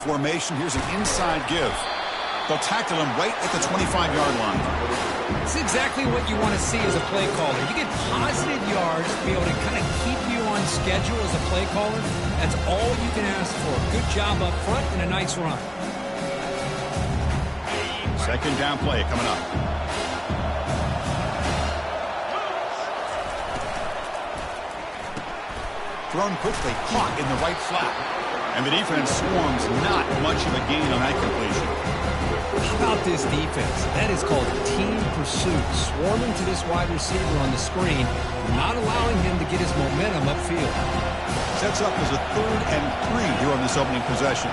Formation, here's an inside give. They'll tackle him right at the 25-yard line. This is exactly what you want to see as a play caller. You get positive yards to be able to kind of keep you on schedule as a play caller. That's all you can ask for. Good job up front and a nice run. Second down play coming up. Thrown quickly, caught in the right flat. And the defense swarms, not much of a gain on that completion. How about this defense? That is called team pursuit. Swarming to this wide receiver on the screen, not allowing him to get his momentum upfield. Sets up as a 3rd and 3 here on this opening possession.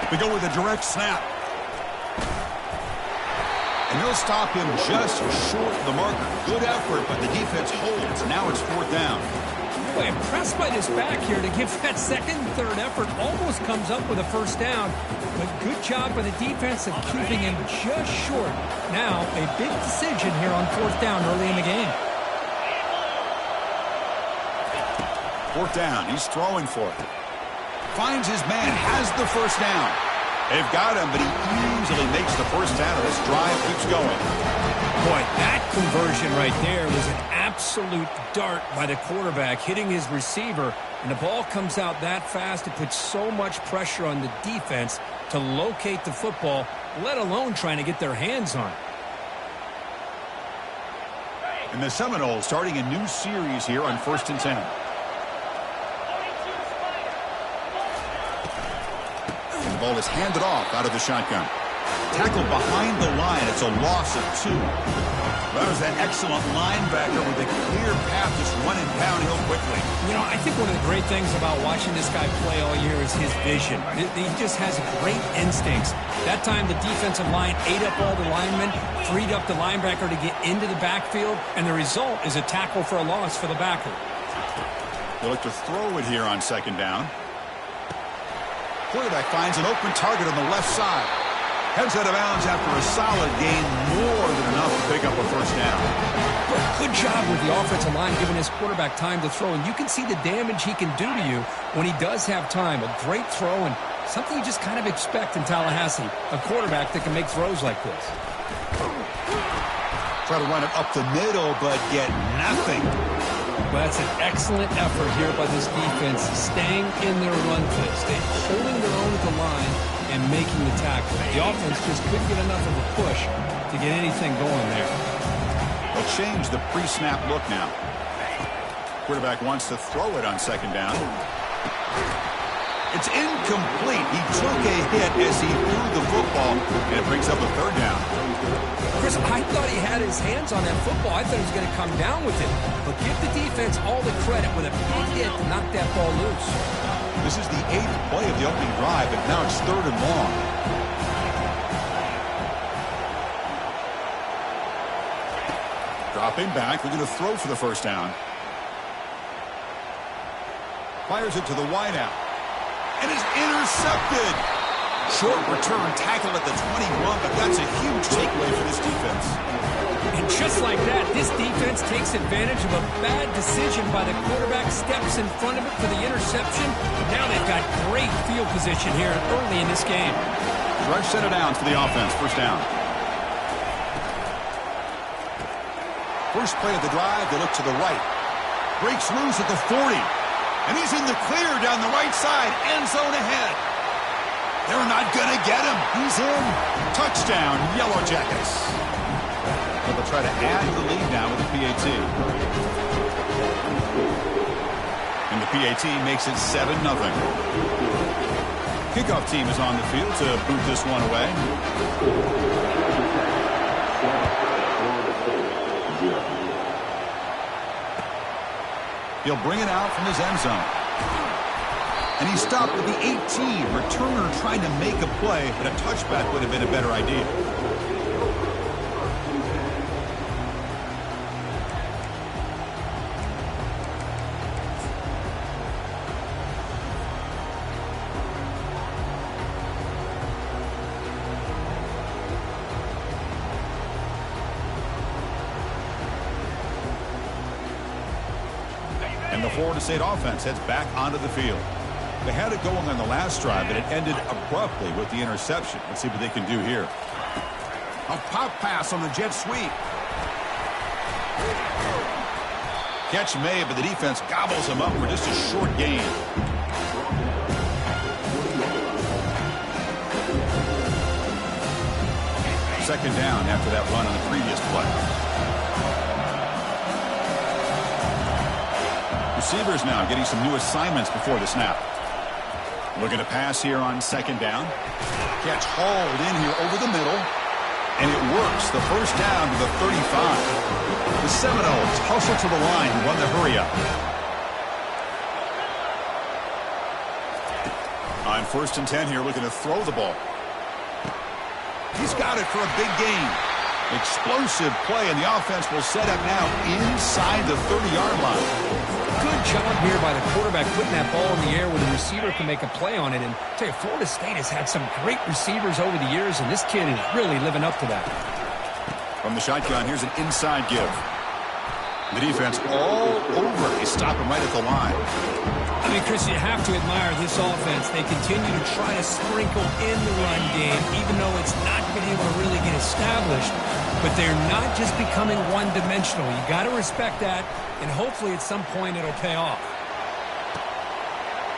They go with a direct snap. And they'll stop him just short of the marker. Good effort, but the defense holds. Now it's 4th down. Boy, impressed by this back here to give that second and third effort. Almost comes up with a 1st down. But good job by the defense of keeping him just short. Now, a big decision here on 4th down early in the game. 4th down. He's throwing for it. Finds his man. Has the 1st down. They've got him, but he easily makes the 1st down, and this drive keeps going. Boy, that conversion right there was an absolute dart by the quarterback, hitting his receiver, and the ball comes out that fast. It puts so much pressure on the defense to locate the football, let alone trying to get their hands on it. And the Seminoles starting a new series here on 1st and 10. And the ball is handed off out of the shotgun. Tackled behind the line. It's a loss of 2. That was that excellent linebacker with a clear path just running downhill quickly. You know, I think one of the great things about watching this guy play all year is his vision. He just has great instincts. That time the defensive line ate up all the linemen, freed up the linebacker to get into the backfield, and the result is a tackle for a loss for the backer. They look to throw it here on 2nd down. Quarterback finds an open target on the left side. Heads out of bounds after a solid gain, more than enough to pick up a 1st down. Good job with the offensive line giving his quarterback time to throw, and you can see the damage he can do to you when he does have time. A great throw and something you just kind of expect in Tallahassee, a quarterback that can make throws like this. Try to run it up the middle, but get nothing. Well, that's an excellent effort here by this defense, staying in their run play, holding their own at the line, and making the tackle. The offense just couldn't get enough of a push to get anything going there. They'll change the pre-snap look now. Quarterback wants to throw it on 2nd down. It's incomplete. He took a hit as he threw the football, and it brings up a 3rd down. Chris, I thought he had his hands on that football. I thought he was going to come down with it. But give the defense all the credit with a big hit to knock that ball loose. This is the 8th play of the opening drive, but now it's 3rd and long. Dropping back, they're going to throw for the 1st down. Fires it to the wideout. And is intercepted. Short return, tackle at the 21, but that's a huge takeaway for this defense. And just like that, this defense takes advantage of a bad decision by the quarterback, steps in front of it for the interception. Now they've got great field position here early in this game. Stretch set it down for the offense, 1st down. First play of the drive, they look to the right. Breaks loose at the 40. And he's in the clear down the right side, end zone ahead. They're not going to get him. He's in. Touchdown, Yellow Jackets. But they'll try to add the lead now with the PAT. And the PAT makes it 7-0. Kickoff team is on the field to boot this one away. He'll bring it out from his end zone. And he stopped at the 18. Returner trying to make a play, but a touchback would have been a better idea. And the Florida State offense heads back onto the field. They had it going on the last drive, but it ended abruptly with the interception. Let's see what they can do here. A pop pass on the jet sweep. Catch made, but the defense gobbles him up for just a short gain. Second down after that run on the previous play. Receivers now getting some new assignments before the snap. Looking to pass here on second down. Catch hauled in here over the middle. And it works. The first down to the 35. The Seminoles hustle to the line and run the hurry up. On 1st and 10 here, looking to throw the ball. He's got it for a big gain. Explosive play, and the offense will set up now inside the 30-yard line. Good job here by the quarterback putting that ball in the air where the receiver can make a play on it. And I tell you, Florida State has had some great receivers over the years, and this kid is really living up to that. From the shotgun, here's an inside give. The defense all over. They stop him right at the line. I mean, Chris, you have to admire this offense. They continue to try to sprinkle in the run game, even though it's not been able to really get established. But they're not just becoming one-dimensional. You got to respect that, and hopefully at some point it'll pay off.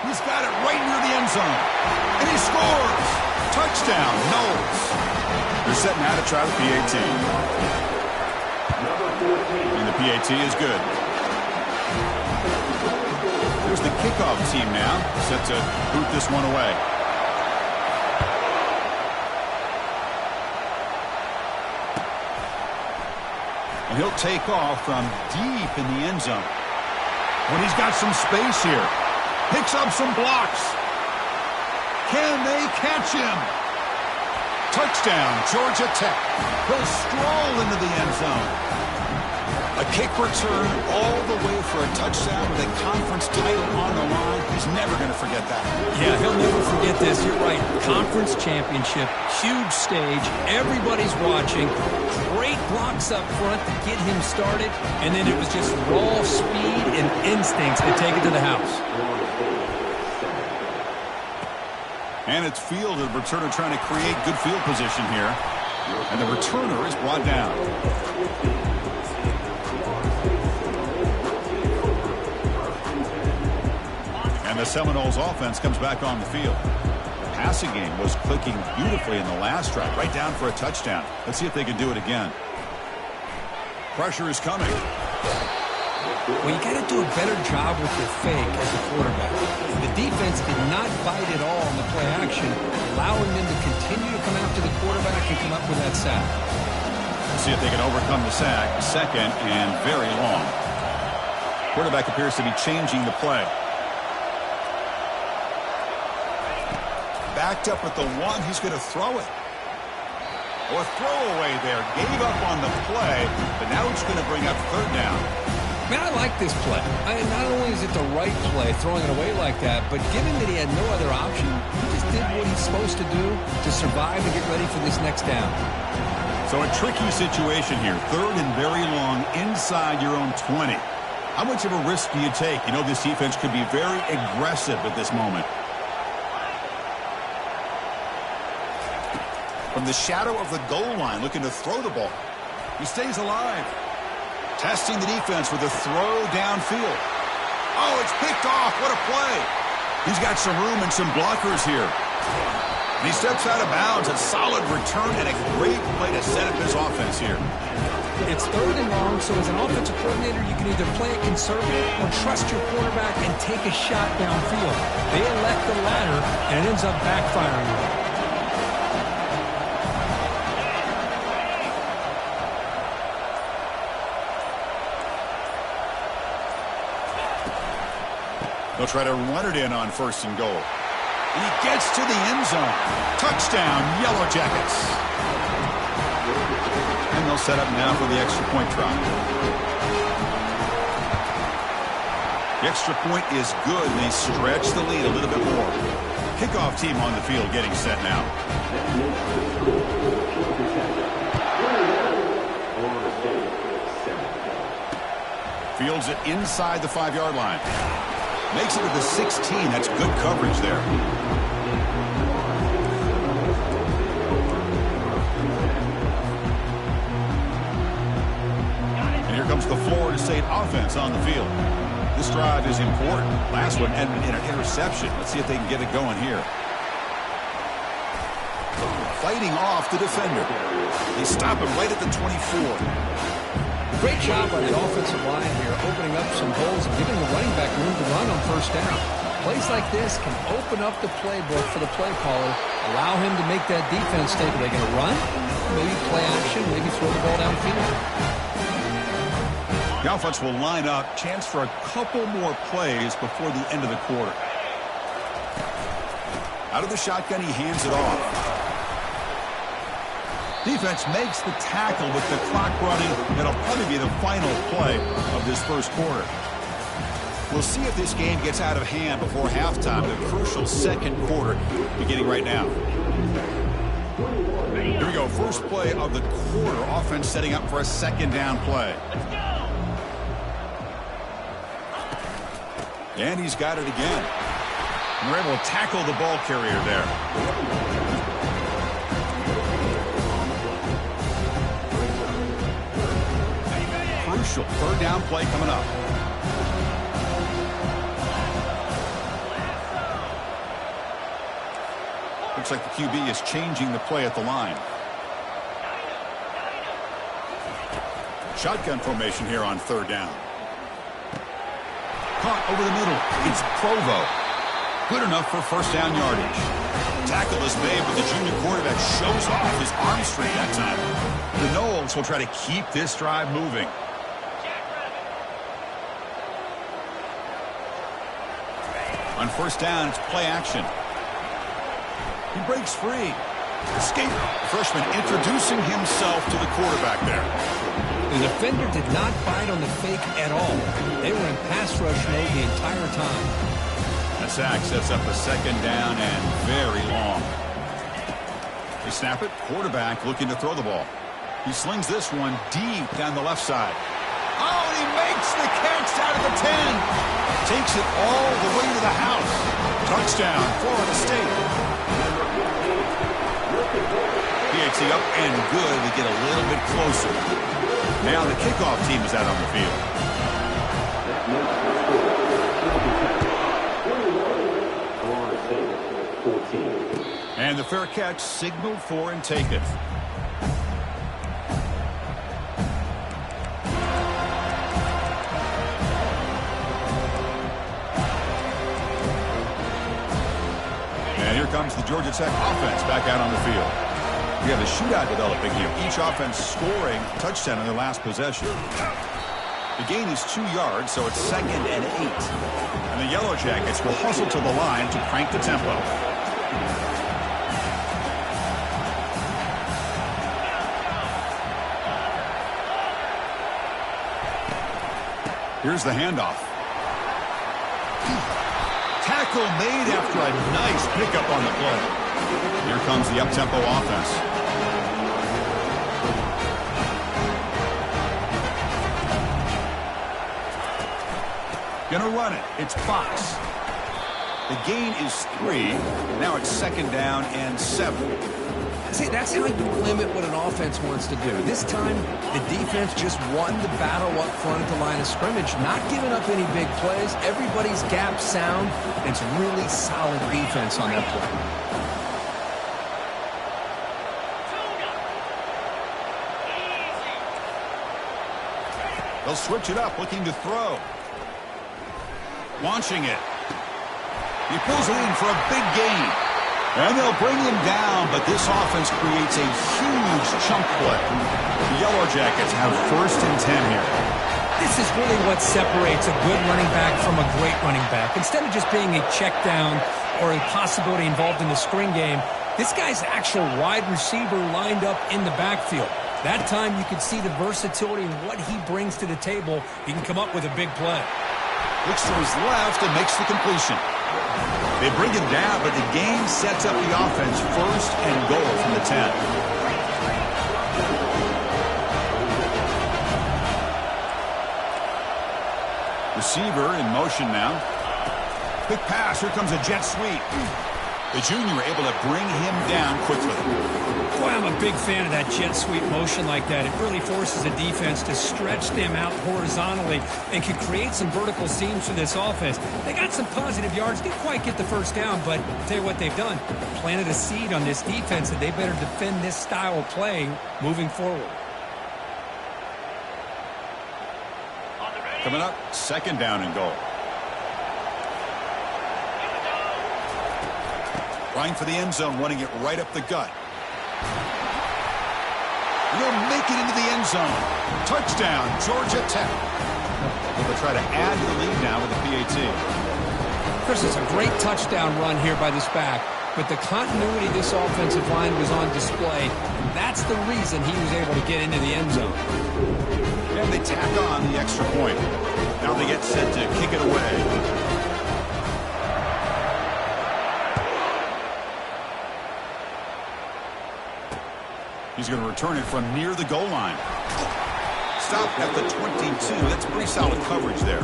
He's got it right near the end zone, and he scores. Touchdown, Knowles. They're setting out to try the PAT. And the PAT is good. Here's the kickoff team now, set to boot this one away. And he'll take off from deep in the end zone. When he's got some space here. Picks up some blocks. Can they catch him? Touchdown, Georgia Tech. He'll stroll into the end zone. A kick return all the way for a touchdown with a conference title on the line. He's never going to forget that. Yeah, he'll never forget this. You're right. Conference championship, huge stage. Everybody's watching. Great blocks up front to get him started. And then it was just raw speed and instincts to take it to the house. And it's field, the returner trying to create good field position here. And the returner is brought down. And the Seminoles offense comes back on the field. The passing game was clicking beautifully in the last drive, right down for a touchdown. Let's see if they can do it again. Pressure is coming. Well, you got to do a better job with your fake as a quarterback. The defense did not bite at all in the play action, allowing them to continue to come after the quarterback and come up with that sack. Let's see if they can overcome the sack. Second and very long. Quarterback appears to be changing the play. Backed up at the one, he's going to throw it. Or throwaway there. Gave up on the play, but now it's going to bring up third down. Man, I like this play. Not only is it the right play, throwing it away like that, but given that he had no other option, he just did what he's supposed to do to survive and get ready for this next down. So a tricky situation here. Third and very long inside your own 20. How much of a risk do you take? You know this defense could be very aggressive at this moment. From the shadow of the goal line, looking to throw the ball. He stays alive. Testing the defense with a throw downfield. Oh, it's picked off. What a play. He's got some room and some blockers here. And he steps out of bounds. A solid return and a great play to set up his offense here. It's third and long, so as an offensive coordinator, you can either play it conservative or trust your quarterback and take a shot downfield. They elect the latter, and it ends up backfiring. They'll try to run it in on first and goal. He gets to the end zone. Touchdown, Yellow Jackets. And they'll set up now for the extra point try. The extra point is good, and they stretch the lead a little bit more. Kickoff team on the field getting set now. Fields it inside the 5-yard line. Makes it to the 16. That's good coverage there. And here comes the Florida State offense on the field. This drive is important. Last one ended in an interception. Let's see if they can get it going here. Fighting off the defender. They stop him right at the 24. Great job by the offensive line here, opening up some holes and giving the running back room to run on first down. Plays like this can open up the playbook for the play caller, allow him to make that defense think, are they going to run? Maybe play action, maybe throw the ball downfield. The offense will line up. Chance for a couple more plays before the end of the quarter. Out of the shotgun, he hands it off. Defense makes the tackle with the clock running. That'll probably be the final play of this first quarter. We'll see if this game gets out of hand before halftime. The crucial second quarter beginning right now. Here we go. First play of the quarter. Offense setting up for a second down play. And he's got it again. And we're able to tackle the ball carrier there. Crucial third down play coming up. Looks like the QB is changing the play at the line. Shotgun formation here on third down. Caught over the middle. It's Provo. Good enough for first down yardage. Tackle is made, but the junior quarterback shows off his arm strength that time. The Noles will try to keep this drive moving. On first down, it's play action. He breaks free. Escape. Freshman introducing himself to the quarterback there. The defender did not bite on the fake at all. They were in pass rush mode the entire time. A sack sets up a second down and very long. They snap it. Quarterback looking to throw the ball. He slings this one deep down the left side. Oh, and he makes the catch out of the 10. Takes it all the way to the house. Touchdown, Florida State. PAT up and good to get a little bit closer. Now the kickoff team is out on the field. And the fair catch signaled for and taken. Here comes the Georgia Tech offense back out on the field. We have a shootout developing here. Each offense scoring a touchdown in their last possession. The gain is 2 yards, so it's 2nd and 8. And the Yellow Jackets will hustle to the line to crank the tempo. Here's the handoff. Tackle made after a nice pickup on the play. Here comes the up-tempo offense. Gonna run it. It's Fox. The gain is 3. Now it's 2nd down and 7. See, that's how you limit what an offense wants to do. This time, the defense just won the battle up front at the line of scrimmage, not giving up any big plays. Everybody's gap sound. It's really solid defense on that play. They'll switch it up, looking to throw. Launching it. He pulls it in for a big gain. And they'll bring him down, but this offense creates a huge chunk play. The Yellow Jackets have 1st and 10 here. This is really what separates a good running back from a great running back. Instead of just being a check down or a possibility involved in the screen game, this guy's actual wide receiver lined up in the backfield. That time you could see the versatility and what he brings to the table. He can come up with a big play. Looks to his left and makes the completion. They bring him down, but the game sets up the offense 1st and goal from the 10. Receiver in motion now. Quick pass. Here comes a jet sweep. The junior able to bring him down quickly. Boy, I'm a big fan of that jet sweep motion like that. It really forces a defense to stretch them out horizontally and can create some vertical seams for this offense. They got some positive yards. Didn't quite get the first down, but I'll tell you what they've done. Planted a seed on this defense that they better defend this style of play moving forward. Coming up, second down and goal. Trying for the end zone, running it right up the gut. And they'll make it into the end zone. Touchdown, Georgia Tech. They'll try to add to the lead now with the PAT. Chris, it's a great touchdown run here by this back, but the continuity of this offensive line was on display. That's the reason he was able to get into the end zone. And they tack on the extra point. Now they get set to kick it away. He's going to return it from near the goal line. Stop at the 22. That's pretty solid coverage there.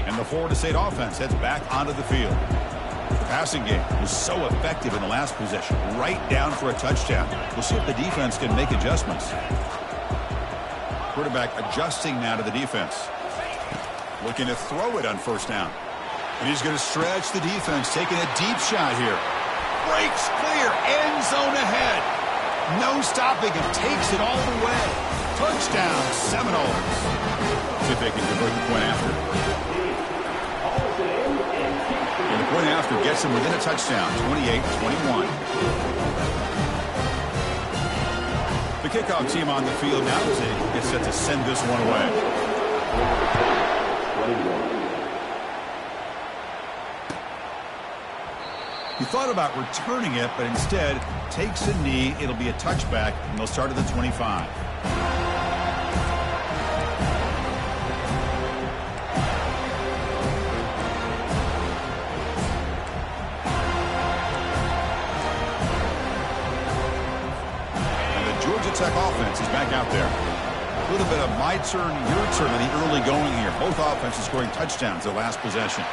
And the Florida State offense heads back onto the field. The passing game was so effective in the last possession, right down for a touchdown. We'll see if the defense can make adjustments. Quarterback adjusting now to the defense. Looking to throw it on first down. And he's going to stretch the defense, taking a deep shot here. Breaks clear, end zone ahead. No stopping him, takes it all the way. Touchdown, Seminoles. See if they can convert the point after. And the point after gets him within a touchdown, 28-21. The kickoff team on the field now as they get set to send this one away. He thought about returning it, but instead takes a knee. It'll be a touchback, and they'll start at the 25. And the Georgia Tech offense is back out there. A little bit of my turn, your turn in the early going here. Both offenses scoring touchdowns their last possession.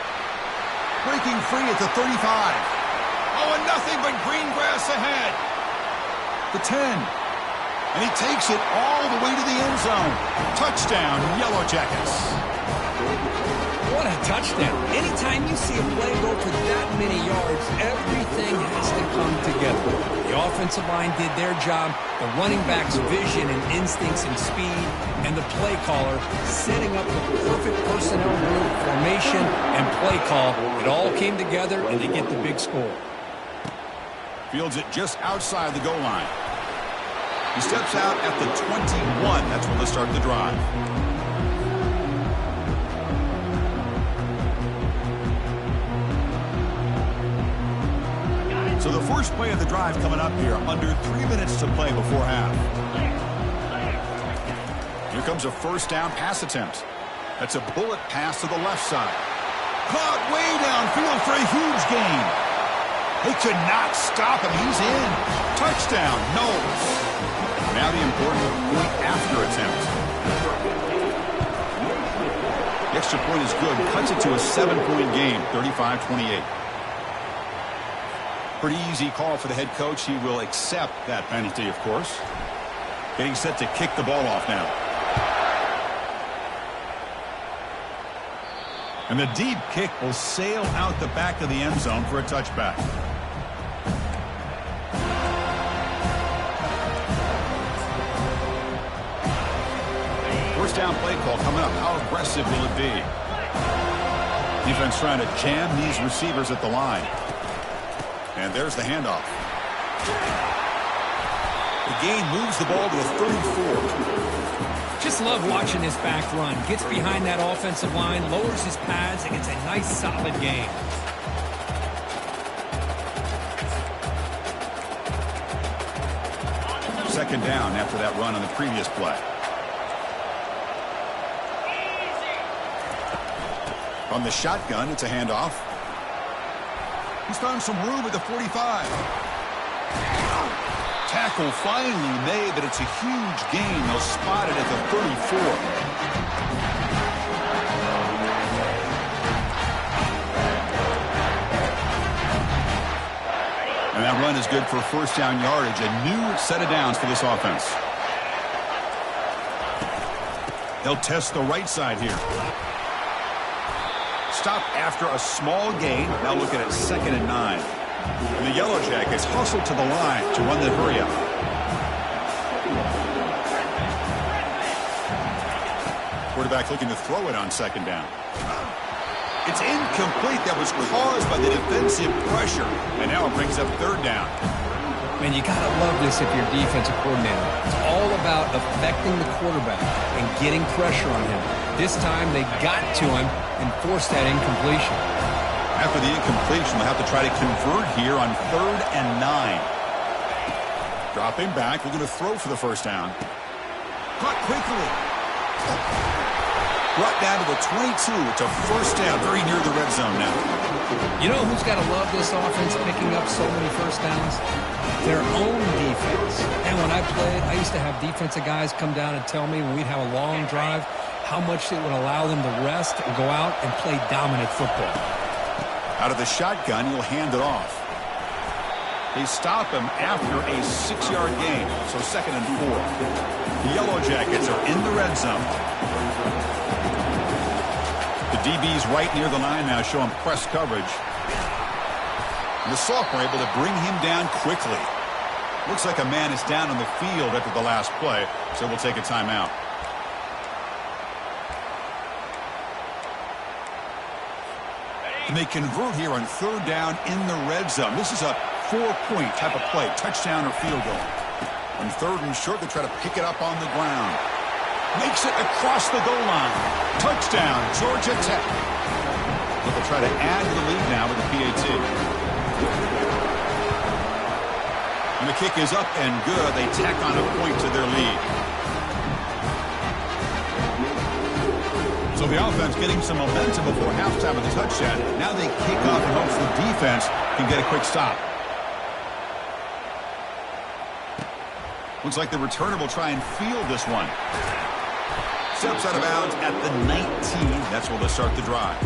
Breaking free at the 35. Oh, and nothing but green grass ahead. The 10. And he takes it all the way to the end zone. Touchdown, Yellow Jackets. What a touchdown. Anytime you see a play go for that many yards, everything has to come together. The offensive line did their job, the running back's vision and instincts and speed, and the play caller setting up the perfect personnel group, formation, and play call. It all came together, and they get the big score. Fields it just outside the goal line. He steps out at the 21. That's where they'll start the drive. So the first play of the drive coming up here. Under 3 minutes to play before half. Here comes a first down pass attempt. That's a bullet pass to the left side. Caught way downfield for a huge gain. They could not stop him. He's in. Touchdown, Knowles. Now the important point after attempt. The extra point is good. Cuts it to a 7-point game, 35-28. Pretty easy call for the head coach. He will accept that penalty, of course. Getting set to kick the ball off now. And the deep kick will sail out the back of the end zone for a touchback. First down play call coming up. How aggressive will it be? Defense trying to jam these receivers at the line. And there's the handoff. The gain moves the ball to a 34. Just love watching this back run. Gets behind that offensive line, lowers his pads, and gets a nice solid gain. Second down after that run on the previous play. On the shotgun, it's a handoff. He's found some room at the 45. Tackle finally made, but it's a huge gain. They'll spot it at the 34. And that run is good for first down yardage. A new set of downs for this offense. They'll test the right side here. Stop after a small gain. Now looking at 2nd and 9. And the Yellow Jackets hustle to the line to run the hurry up. Quarterback looking to throw it on 2nd down. It's incomplete. That was caused by the defensive pressure. And now it brings up 3rd down. Man, you got to love this if you're a defensive coordinator. It's all about affecting the quarterback and getting pressure on him. This time they got to him and forced that incompletion. After the incompletion, they'll have to try to convert here on 3rd and 9. Dropping back, looking to throw for the first down. Caught quickly. Brought down to the 22. It's a first down, very near the red zone now. You know who's got to love this offense picking up so many first downs? Their own defense. And when I played, I used to have defensive guys come down and tell me when we'd have a long drive how much it would allow them to rest and go out and play dominant football. Out of the shotgun, he'll hand it off. They stop him after a 6-yard gain, so 2nd and 4. The Yellow Jackets are in the red zone. The DB's right near the line now, showing press coverage. And the sophomore able to bring him down quickly. Looks like a man is down on the field after the last play, so we'll take a timeout. And they convert here on 3rd down in the red zone. This is a 4-point type of play, touchdown or field goal. On 3rd and short, they try to pick it up on the ground. Makes it across the goal line. Touchdown, Georgia Tech. But they'll try to add to the lead now with the PAT. And the kick is up and good. They tack on a point to their lead. So the offense getting some momentum before halftime with the touchdown. Now they kick off and hopes the defense can get a quick stop. Looks like the returner will try and field this one. Steps out of bounds at the 19. That's where they'll start the drive.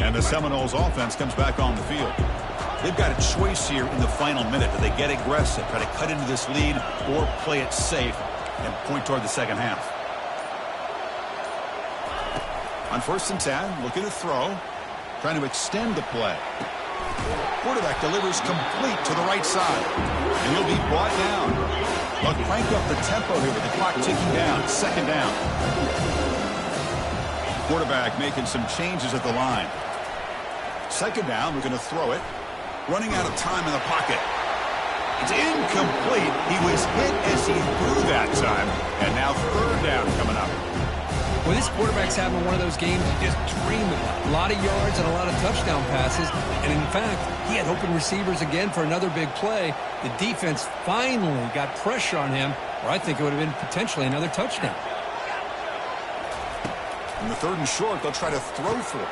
And the Seminoles offense comes back on the field. They've got a choice here in the final minute. Do they get aggressive, try to cut into this lead, or play it safe and point toward the second half? On 1st and 10, looking to throw, trying to extend the play. Quarterback delivers complete to the right side, and he'll be brought down. They'll crank up the tempo here with the clock ticking down. 2nd down. Quarterback making some changes at the line. 2nd down, we're going to throw it. Running out of time in the pocket. It's incomplete. He was hit as he threw that time. And now 3rd down coming up. Well, this quarterback's having one of those games you just dream about. A lot of yards and a lot of touchdown passes. And in fact, he had open receivers again for another big play. The defense finally got pressure on him, or I think it would have been potentially another touchdown. In the 3rd and short, they'll try to throw for it.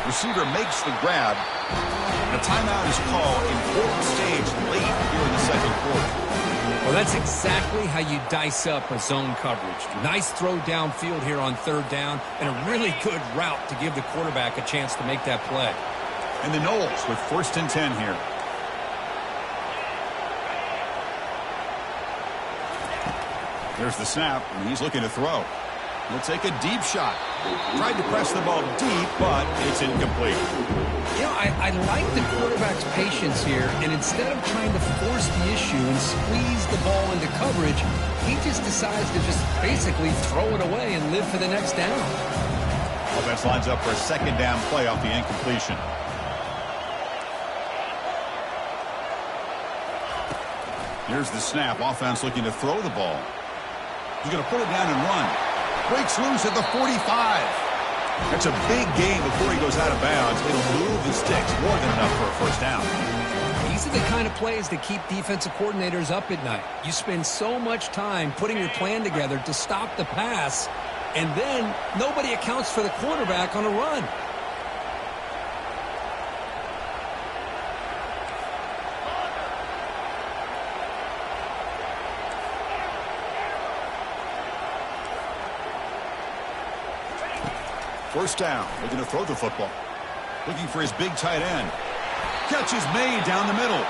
Receiver makes the grab. And a timeout is called. Important stage late here in the 2nd quarter. Well, that's exactly how you dice up a zone coverage. Nice throw downfield here on 3rd down, and a really good route to give the quarterback a chance to make that play. And the Noles with 1st and 10 here. There's the snap, and he's looking to throw. He'll take a deep shot. Tried to press the ball deep, but it's incomplete. You know, I like the quarterback's patience here, and instead of trying to force the issue and squeeze the ball into coverage, he just decides to just basically throw it away and live for the next down. Offense lines up for a 2nd down play off the incompletion. Here's the snap. Offense looking to throw the ball. He's going to put it down and run. Breaks loose at the 45. That's a big gain before he goes out of bounds. It'll move the sticks more than enough for a first down. These are the kind of plays that keep defensive coordinators up at night. You spend so much time putting your plan together to stop the pass, and then nobody accounts for the quarterback on a run. First down. They're going to throw the football. Looking for his big tight end. Catch is made down the middle.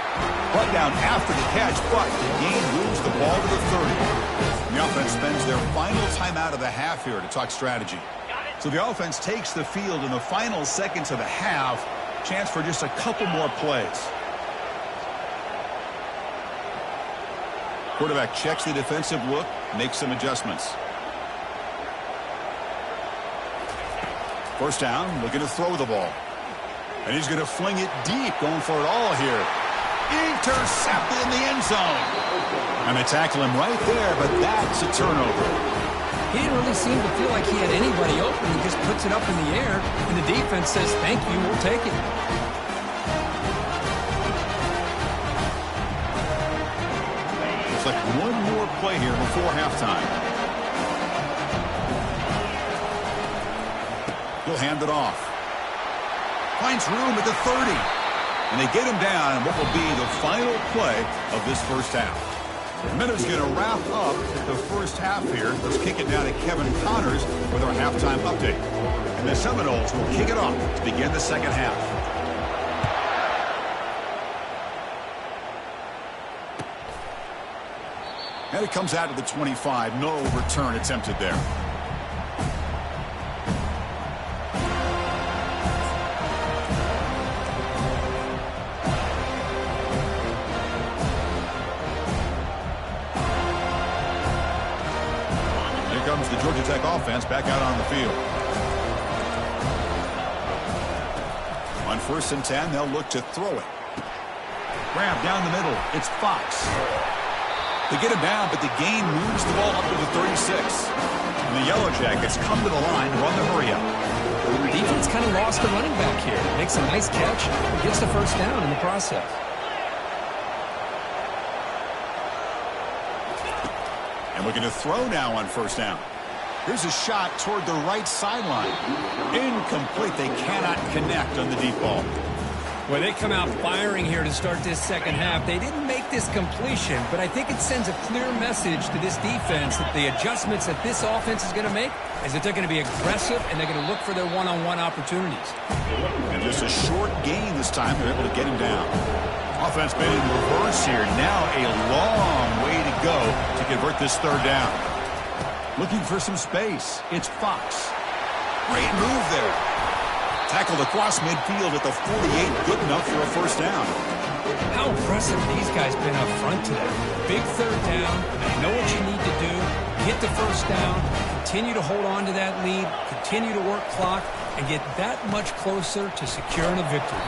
Brought down after the catch, but the gain moves the ball to the 30. The offense spends their final timeout of the half here to talk strategy. So the offense takes the field in the final seconds of the half. Chance for just a couple more plays. Quarterback checks the defensive look, makes some adjustments. First down, looking to throw the ball. And he's going to fling it deep, going for it all here. Intercepted in the end zone. And they tackle him right there, but that's a turnover. He didn't really seem to feel like he had anybody open. He just puts it up in the air, and the defense says, thank you, we'll take it. Looks like one more play here before halftime. He'll hand it off. Finds room at the 30. And they get him down in what will be the final play of this first half. The Minutes going to wrap up the first half here. Let's kick it down to Kevin Connors with our halftime update. And the Seminoles will kick it off to begin the second half. And it comes out to the 25. No return attempted there. The Georgia Tech offense back out on the field. On 1st and 10, they'll look to throw it. Grab down the middle. It's Fox. They get him down, but the gain moves the ball up to the 36. And the Yellow Jackets come to the line to run the hurry-up. Defense kind of lost the running back here. Makes a nice catch, gets the first down in the process. And looking to throw now on 1st down. Here's a shot toward the right sideline. Incomplete. They cannot connect on the deep ball. Well, they come out firing here to start this second half. They didn't make this completion, but I think it sends a clear message to this defense that the adjustments that this offense is going to make is that they're going to be aggressive and they're going to look for their one-on-one opportunities. And just a short gain this time. They're able to get him down. Offense been in reverse here. Now a long way to go to convert this third down. Looking for some space. It's Fox. Great move there. Tackled across midfield at the 48. Good enough for a first down. How impressive these guys been up front today. Big third down. They know what you need to do. Get the first down. Continue to hold on to that lead. Continue to work clock. And get that much closer to securing a victory.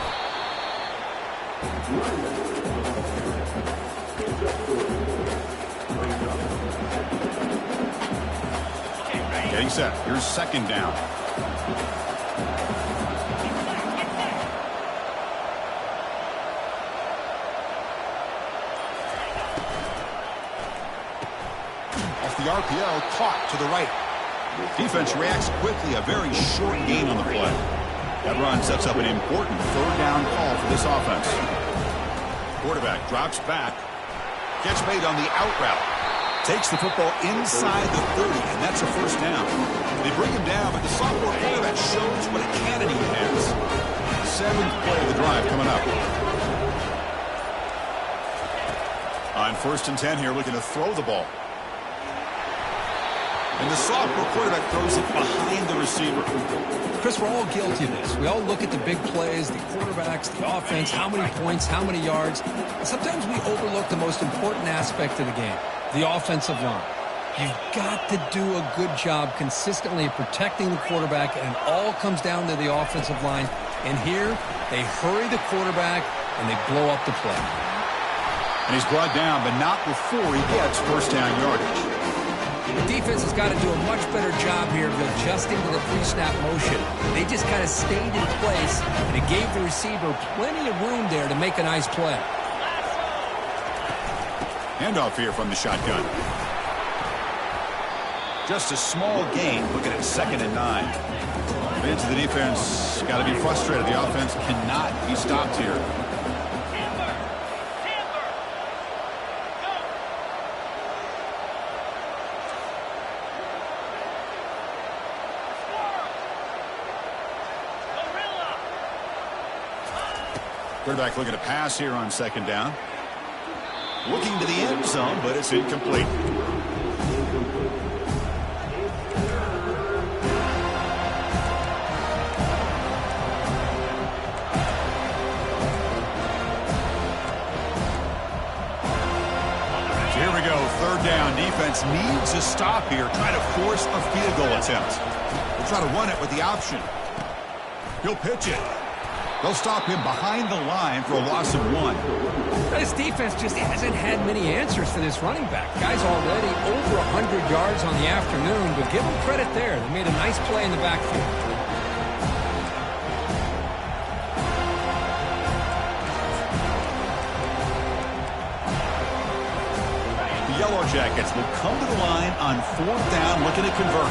Getting set. Here's 2nd down. Off the RPO, caught to the right. Defense reacts quickly. A very short gain on the play. That run sets up an important third down call for this offense. Quarterback drops back. Catch made on the out route. Takes the football inside the 30, and that's a first down. They bring him down, but the sophomore quarterback shows what a cannon he has. 7th play of the drive coming up. On 1st and 10 here, looking to throw the ball. And the sophomore quarterback throws it behind the receiver. Chris, we're all guilty of this. We all look at the big plays, the quarterbacks, the offense, how many points, how many yards. And sometimes we overlook the most important aspect of the game, the offensive line. You've got to do a good job consistently protecting the quarterback, and it all comes down to the offensive line. And here, they hurry the quarterback, and they blow up the play. And he's brought down, but not before he gets first down yardage. The defense has got to do a much better job here of adjusting to the pre-snap motion. They just kind of stayed in place, and it gave the receiver plenty of room there to make a nice play. Handoff here from the shotgun. Just a small gain, looking at 2nd and 9. Fans of the defense got to be frustrated. The offense cannot be stopped here. Quarterback looking to pass here on 2nd down. Looking to the end zone, but it's incomplete. So here we go, 3rd down. Defense needs a stop here. Try to force a field goal attempt. They'll try to run it with the option. He'll pitch it. They'll stop him behind the line for a loss of 1. This defense just hasn't had many answers for this running back. Guy's already over 100 yards on the afternoon, but give him credit there. They made a nice play in the backfield. The Yellow Jackets will come to the line on 4th down, looking to convert.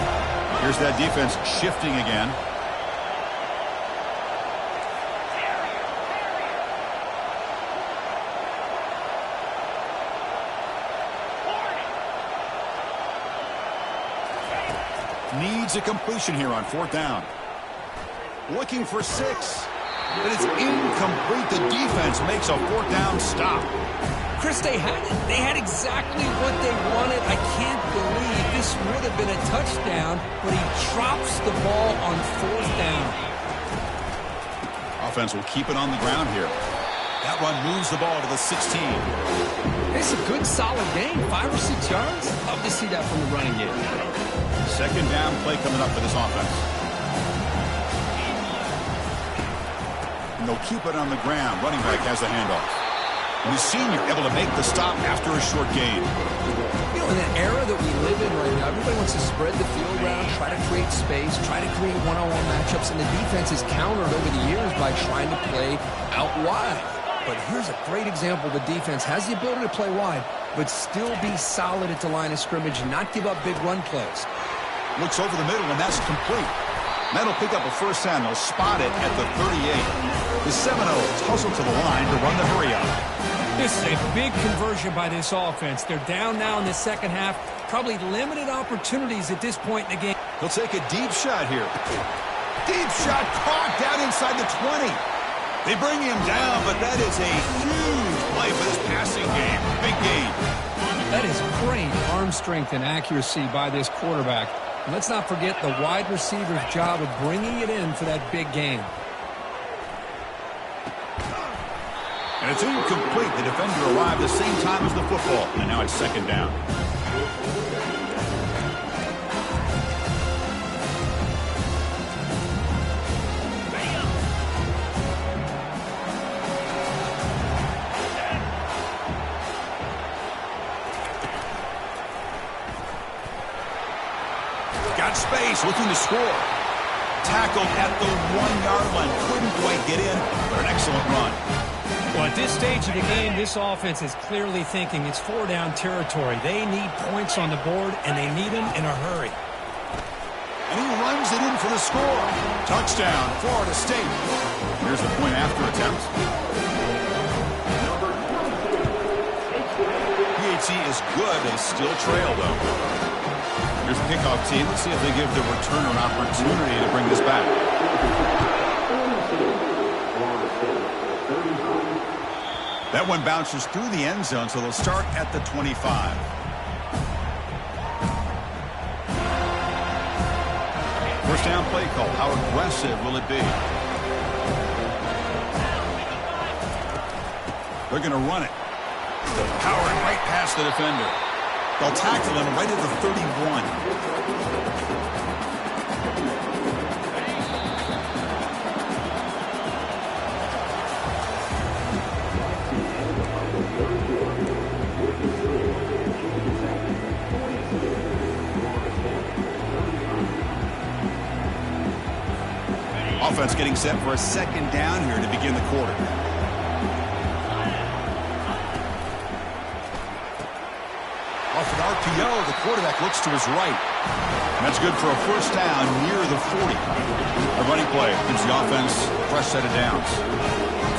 Here's that defense shifting again. Needs a completion here on 4th down. Looking for 6. But it's incomplete. The defense makes a 4th down stop. Chris, they had exactly what they wanted. I can't believe this would have been a touchdown, but he drops the ball on 4th down. Offense will keep it on the ground here. That run moves the ball to the 16. It's a good, solid game. 5 or 6 yards. Love to see that from the running game. 2nd down play coming up for this offense. And they'll keep it on the ground. Running back has the handoff. And the senior able to make the stop after a short gain. You know, in the era that we live in right now, everybody wants to spread the field around, try to create space, try to create one-on-one matchups, and the defense is countered over the years by trying to play out wide. But here's a great example. The defense has the ability to play wide, but still be solid at the line of scrimmage and not give up big run plays. Looks over the middle, and that's complete. That'll pick up a 1st down. They'll spot it at the 38. The Seminoles hustle to the line to run the hurry-up. This is a big conversion by this offense. They're down now in the 2nd half. Probably limited opportunities at this point in the game. They'll take a deep shot here. Deep shot caught down inside the 20. They bring him down, but that is a huge play for this passing game. Big gain. That is great arm strength and accuracy by this quarterback. And let's not forget the wide receiver's job of bringing it in for that big gain. And it's incomplete. The defender arrived the same time as the football, and now it's 2nd down. Got space, looking to score. Tackled at the 1-yard line. Couldn't quite get in, but an excellent run. Well, at this stage of the game, this offense is clearly thinking it's 4-down territory. They need points on the board, and they need them in a hurry. And he runs it in for the score. Touchdown, Florida State. Here's the point after attempt. PAT is good. They still trail, though. Here's the kickoff team. Let's see if they give the returner an opportunity to bring this back. That one bounces through the end zone, so they'll start at the 25. First down play call. How aggressive will it be? They're going to run it. Powering right past the defender. They'll tackle him right at the 31. Offense getting set for a second down here to begin the quarter. Off an RPO, the quarterback looks to his right. And that's good for a first down near the 40. A running play gives the offense a fresh set of downs.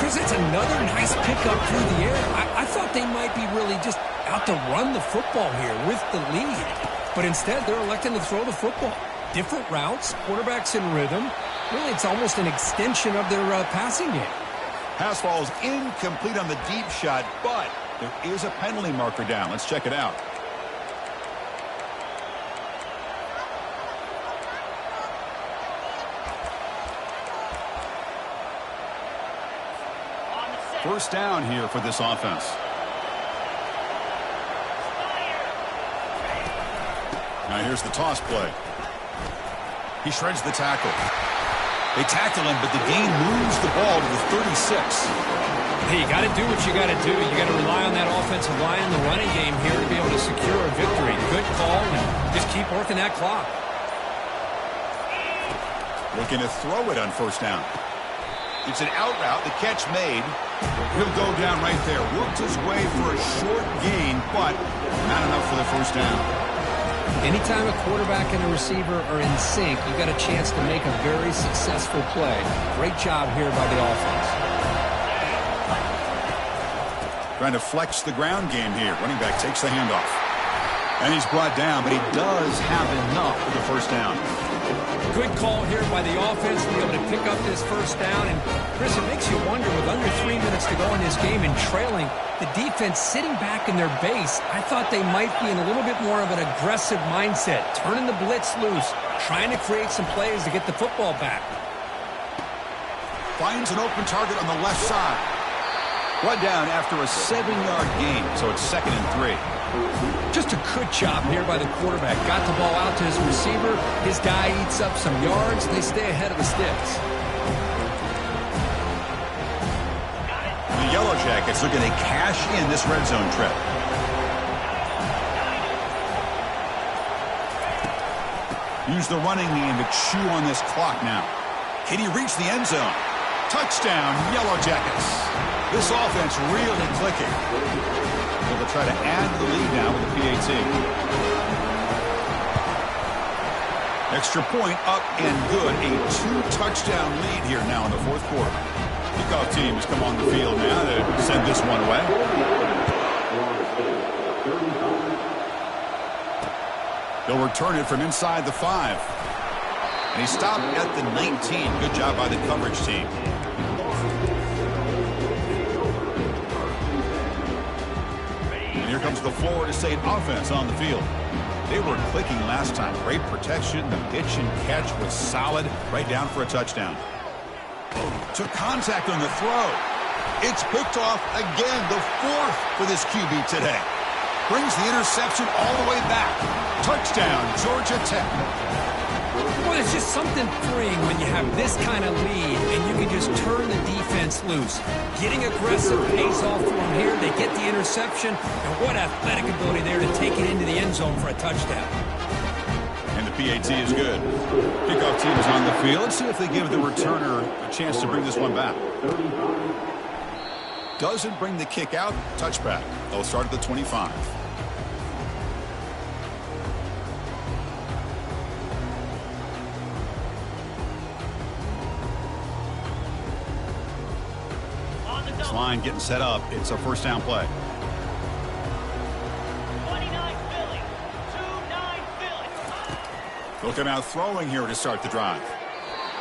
Chris, it's another nice pickup through the air. I thought they might be really just out to run the football here with the lead. But instead, they're electing to throw the football. Different routes, quarterbacks in rhythm. Really, it's almost an extension of their passing game. Pass falls incomplete on the deep shot, but there is a penalty marker down. Let's check it out. First down here for this offense. Now here's the toss play. He shreds the tackle. They tackle him, but the gain moves the ball to the 36. Hey, you got to do what you got to do. You got to rely on that offensive line in the running game here to be able to secure a victory. Good call, and just keep working that clock. Looking to throw it on first down. It's an out route. The catch made. He'll go down right there. Worked his way for a short gain, but not enough for the first down. Anytime a quarterback and a receiver are in sync, you got a chance to make a very successful play. Great job here by the offense. Trying to flex the ground game here. Running back takes the handoff. And he's brought down, but he does have enough for the first down. Good call here by the offense to be able to pick up this first down. And, Chris, it makes you wonder, with under 3 minutes to go in this game and trailing, the defense sitting back in their base, I thought they might be in a little bit more of an aggressive mindset, turning the blitz loose, trying to create some plays to get the football back. Finds an open target on the left side. Brought down after a 7-yard gain, so it's 2nd and 3. Just a good job here by the quarterback. Got the ball out to his receiver. His guy eats up some yards. They stay ahead of the sticks. The Yellow Jackets looking to cash in this red zone trip. Use the running game to chew on this clock now. Can he reach the end zone? Touchdown, Yellow Jackets. This offense really clicking. They'll try to add to the lead now with the PAT. Extra point up and good. A 2-touchdown lead here now in the fourth quarter. Kickoff team has come on the field now to send this one away. They'll return it from inside the 5. And he stopped at the 19. Good job by the coverage team. Here comes the Florida State offense on the field. They were clicking last time. Great protection. The pitch and catch was solid. Right down for a touchdown. Took contact on the throw. It's picked off again. The 4th for this QB today. Brings the interception all the way back. Touchdown, Georgia Tech. Well, it's just something freeing when you have this kind of lead and you can just turn the defense loose. Getting aggressive pays off for them here. They get the interception, and what athletic ability there to take it into the end zone for a touchdown. And the PAT is good. Kickoff team is on the field. Let's see if they give the returner a chance to bring this one back. Doesn't bring the kick out. Touchback. They'll start at the 25. Line getting set up. It's a first down play. 29 Philly. 2-9 Philly. They'll come out throwing here to start the drive.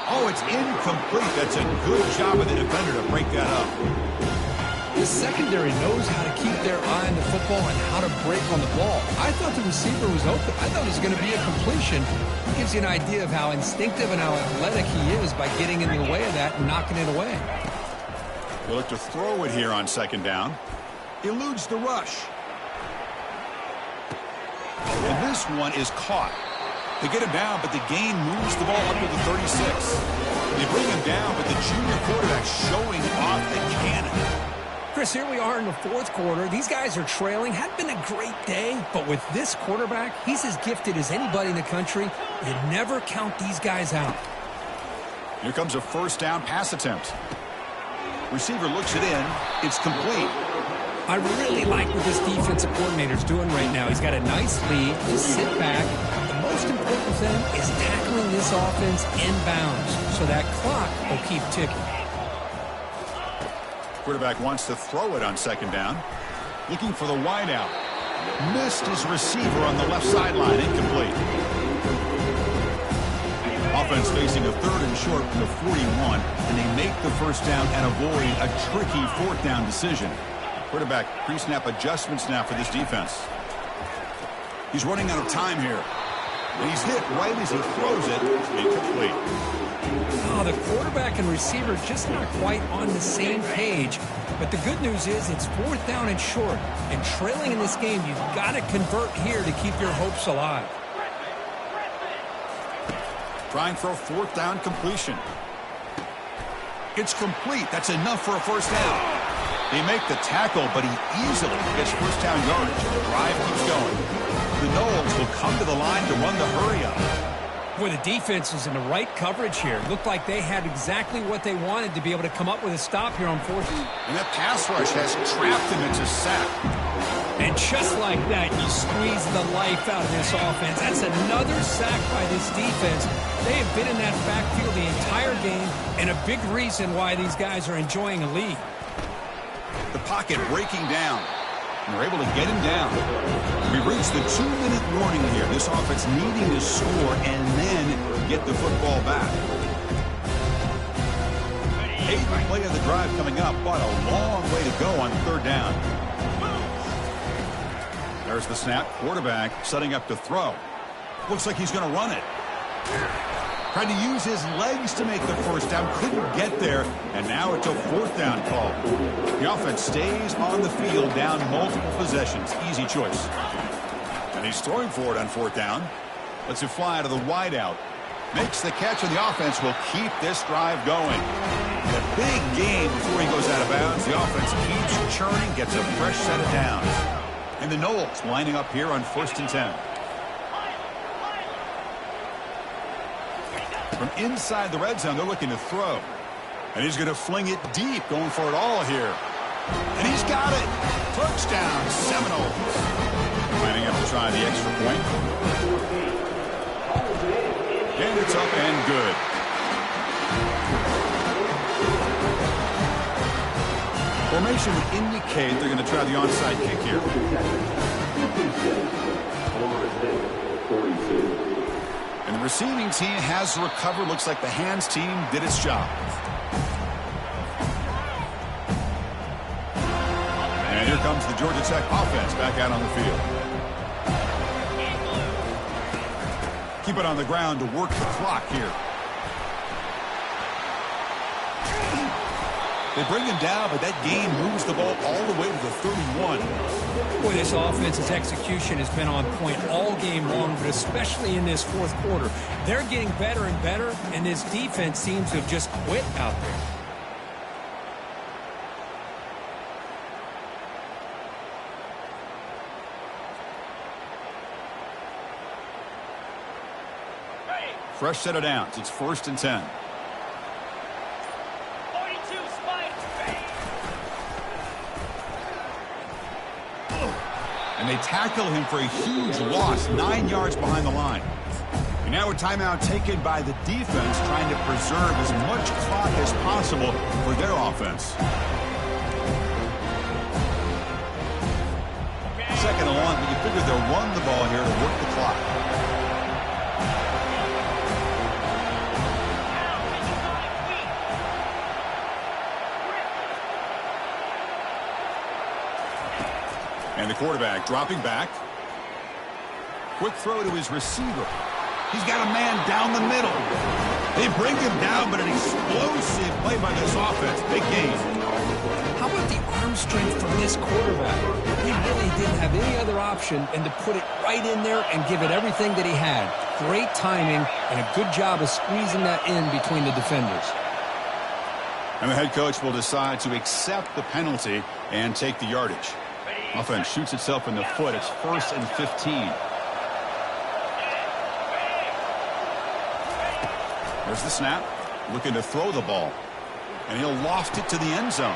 Oh, it's incomplete. That's a good job of the defender to break that up. The secondary knows how to keep their eye on the football and how to break on the ball. I thought the receiver was open. I thought it was going to be a completion. It gives you an idea of how instinctive and how athletic he is by getting in the way of that and knocking it away. They'll look to throw it here on second down. Eludes the rush. And this one is caught. They get him down, but the gain moves the ball up to the 36. They bring him down, but the junior quarterback showing off the cannon. Chris, here we are in the fourth quarter. These guys are trailing. Hadn't been a great day, but with this quarterback, he's as gifted as anybody in the country. You never count these guys out. Here comes a first down pass attempt. Receiver looks it in. It's complete. I really like what this defensive coordinator is doing right now. He's got a nice lead. Just sit back. The most important thing is tackling this offense inbounds so that clock will keep ticking. Quarterback wants to throw it on second down. Looking for the wideout. Missed his receiver on the left sideline. Incomplete. Offense facing a third and short from the 41, and they make the first down and avoid a tricky fourth down decision. Quarterback pre-snap adjustments now for this defense. He's running out of time here. And he's hit right as he throws it. Incomplete. Oh, the quarterback and receiver just not quite on the same page. But the good news is it's fourth down and short. And trailing in this game, you've got to convert here to keep your hopes alive. Trying for a fourth down completion. It's complete. That's enough for a first down. They make the tackle, but he easily gets first down yardage. The drive keeps going. The Noles will come to the line to run the hurry-up. Boy, the defense is in the right coverage here. Looked like they had exactly what they wanted to be able to come up with a stop here on fourth. And that pass rush has trapped him into sack. And just like that, you squeeze the life out of this offense. That's another sack by this defense. They have been in that backfield the entire game, and a big reason why these guys are enjoying a lead. The pocket breaking down. And they're able to get him down. We reach the 2-minute warning here. This offense needing to score and then get the football back. 8th play of the drive coming up, but a long way to go on third down. There's the snap. Quarterback setting up to throw. Looks like he's going to run it. Tried to use his legs to make the first down. Couldn't get there. And now it's a fourth down call. The offense stays on the field down multiple possessions. Easy choice. And he's throwing for it on fourth down. Lets it fly to the wideout. Makes the catch, and the offense will keep this drive going. A big game before he goes out of bounds. The offense keeps churning, gets a fresh set of downs. And the Noles lining up here on 1st and 10. From inside the red zone, they're looking to throw. And he's going to fling it deep, going for it all here. And he's got it. Touchdown, Seminoles. Lining up to try the extra point. And it's up and good. Formation would indicate they're going to try the onside kick here. And the receiving team has recovered. Looks like the hands team did its job. And here comes the Georgia Tech offense back out on the field. Keep it on the ground to work the clock here. They bring him down, but that game moves the ball all the way to the 31. Boy, this offense's execution has been on point all game long, but especially in this fourth quarter. They're getting better and better, and this defense seems to have just quit out there. Fresh set of downs. It's 1st and 10. 42 Spiders. And they tackle him for a huge loss, 9 yards behind the line. And now a timeout taken by the defense, trying to preserve as much clock as possible for their offense. Second and long, but you figure they'll run the ball here to work the clock. And the quarterback dropping back. Quick throw to his receiver. He's got a man down the middle. They bring him down, but an explosive play by this offense. Big game. How about the arm strength from this quarterback? He really didn't have any other option than to put it right in there and give it everything that he had. Great timing and a good job of squeezing that in between the defenders. And the head coach will decide to accept the penalty and take the yardage. Offense shoots itself in the foot. It's 1st and 15. There's the snap. Looking to throw the ball. And he'll loft it to the end zone.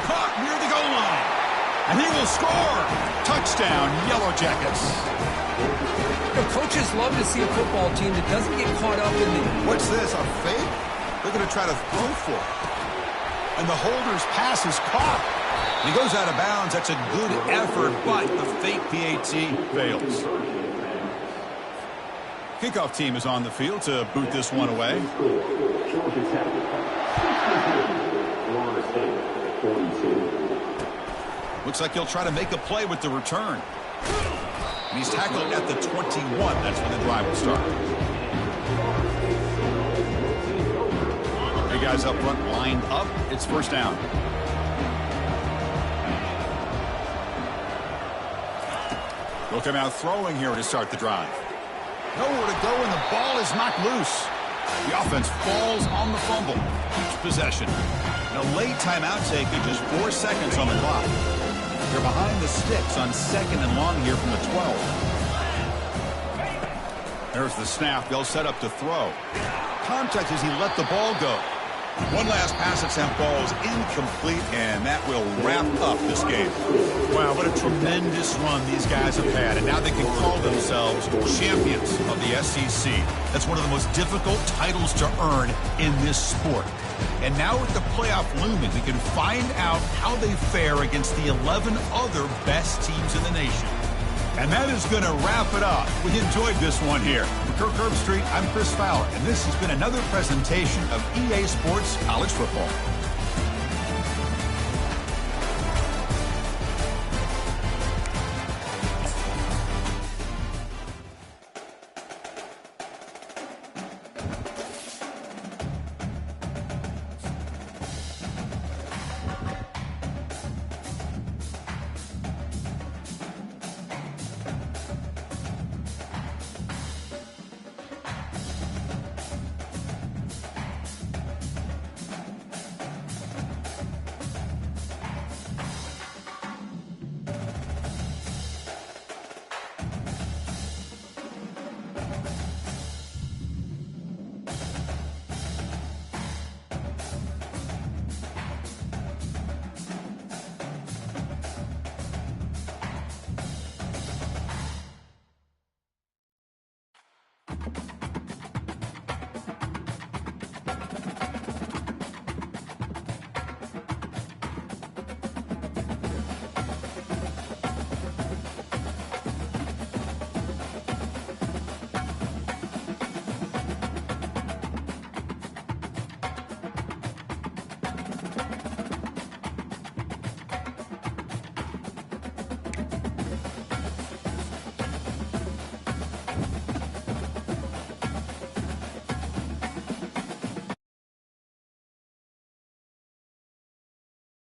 Caught near the goal line. And he will score. Touchdown, Yellow Jackets. Coaches love to see a football team that doesn't get caught up in the... What's this, a fake? They're going to try to throw for it. And the holder's pass is caught. He goes out of bounds. That's a good effort, but the fake PAT fails. Kickoff team is on the field to boot this one away. Looks like he'll try to make a play with the return. And he's tackled at the 21. That's when the drive will start. Three guys up front lined up. It's first down. They'll come out throwing here to start the drive. Nowhere to go, and the ball is knocked loose. The offense falls on the fumble. Keeps possession. And a late timeout taken, just 4 seconds on the clock. They're behind the sticks on 2nd and long here from the 12. There's the snap. They'll set up to throw. Contact as he let the ball go. One last pass attempt, falls incomplete, and that will wrap up this game. Wow, what a tremendous run these guys have had, and now they can call themselves champions of the SEC. That's one of the most difficult titles to earn in this sport. And now with the playoff looming, we can find out how they fare against the 11 other best teams in the nation. And that is going to wrap it up. We enjoyed this one here. For Kirk Herbstreit, I'm Chris Fowler, and this has been another presentation of EA Sports College Football.